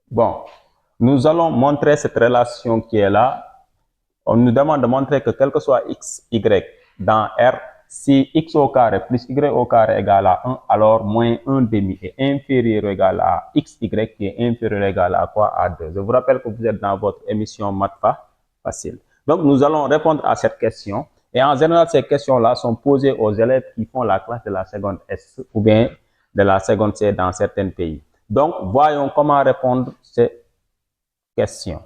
Bon, nous allons montrer cette relation qui est là. On nous demande de montrer que quel que soit x, y dans R, si x au carré plus y au carré égale à 1, alors moins 1 demi est inférieur ou égal à x, y qui est inférieur ou égal à quoi? À 2. Je vous rappelle que vous êtes dans votre émission Maths facile. Donc, nous allons répondre à cette question. Et en général, ces questions-là sont posées aux élèves qui font la classe de la seconde S ou bien de la seconde C dans certains pays. Donc, voyons comment répondre à ces questions.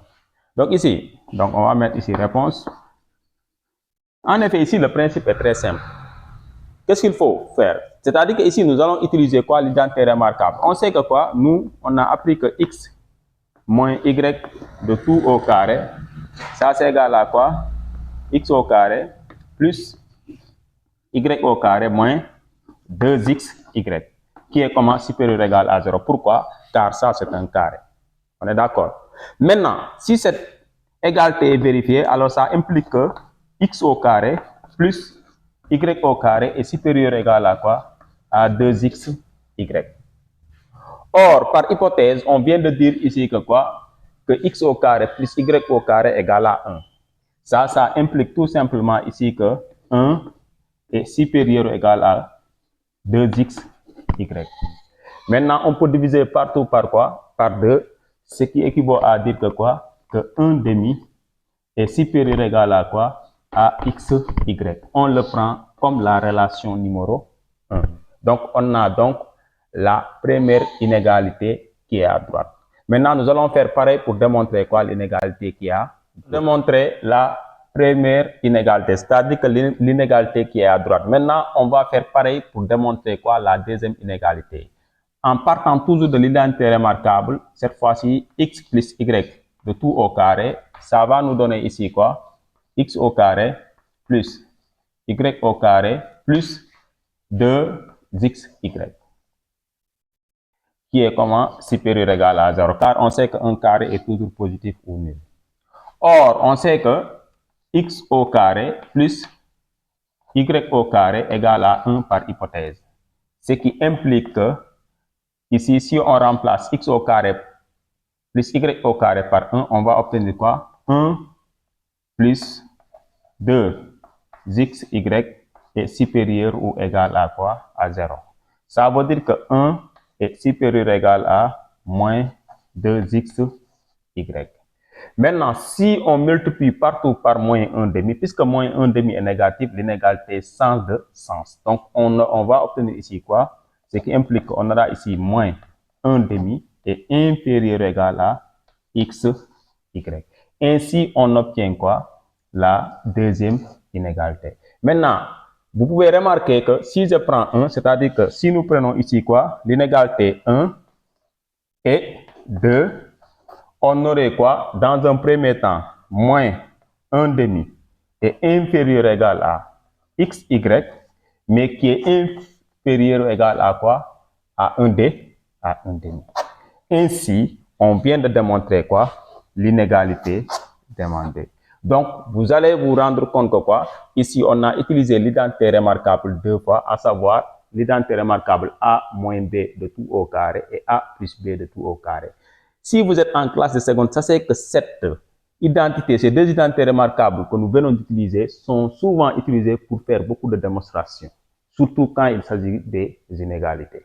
Donc ici, on va mettre ici réponse. En effet, ici, le principe est très simple. Qu'est-ce qu'il faut faire? C'est-à-dire qu'ici, nous allons utiliser quoi? L'identité remarquable. On sait que quoi? Nous, on a appris que x moins y de tout au carré, ça c'est égal à quoi? X au carré plus y au carré moins 2xy, qui est comment? Supérieur ou égal à 0. Pourquoi? Car ça, c'est un carré. On est d'accord? Maintenant, si cette égalité est vérifiée, alors ça implique que x au carré plus y au carré est supérieur ou égal à quoi? À 2xy. Or, par hypothèse, on vient de dire ici que quoi? Que x au carré plus y au carré égale à 1. Ça implique tout simplement ici que 1 est supérieur ou égal à 2xy. Maintenant, on peut diviser partout par quoi? Par 2, ce qui équivaut à dire que quoi? Que 1 demi est supérieur ou égal à quoi? À xy. On le prend comme la relation numéro 1. Donc, on a donc la première inégalité qui est à droite. Maintenant, nous allons faire pareil pour démontrer quoi? L'inégalité qui est à droite. Démontrer la première inégalité, c'est-à-dire que l'inégalité qui est à droite. Maintenant, on va faire pareil pour démontrer quoi? La deuxième inégalité. En partant toujours de l'identité remarquable, cette fois-ci, x plus y de tout au carré, ça va nous donner ici quoi? X au carré plus y au carré plus 2xy, qui est comment? Supérieur ou égal à 0, car on sait qu'un carré est toujours positif ou nul. Or, on sait que x au carré plus y au carré égale à 1 par hypothèse. Ce qui implique que, ici, si on remplace x au carré plus y au carré par 1, on va obtenir quoi? 1 plus 2xy est supérieur ou égal à quoi? À 0. Ça veut dire que 1 est supérieur ou égal à moins 2xy. Maintenant, si on multiplie partout par moins 1 demi, puisque moins 1 demi est négatif, l'inégalité change de sens. Donc, on va obtenir ici quoi? Ce qui implique qu'on aura ici moins 1 demi est inférieur ou égal à xy. Ainsi, on obtient quoi? La deuxième inégalité. Maintenant, vous pouvez remarquer que si je prends 1, c'est-à-dire que si nous prenons ici quoi? L'inégalité 1 et 2, on aurait quoi? Dans un premier temps, moins 1 demi est inférieur ou égal à xy, mais qui est inférieur ou égal à quoi? À 1 demi. Ainsi, on vient de démontrer quoi? L'inégalité demandée. Donc, vous allez vous rendre compte que quoi? Ici, on a utilisé l'identité remarquable 2 fois, à savoir l'identité remarquable a moins b de tout au carré et a plus b de tout au carré. Si vous êtes en classe de seconde, sachez que cette identité, ces deux identités remarquables que nous venons d'utiliser sont souvent utilisées pour faire beaucoup de démonstrations, surtout quand il s'agit des inégalités.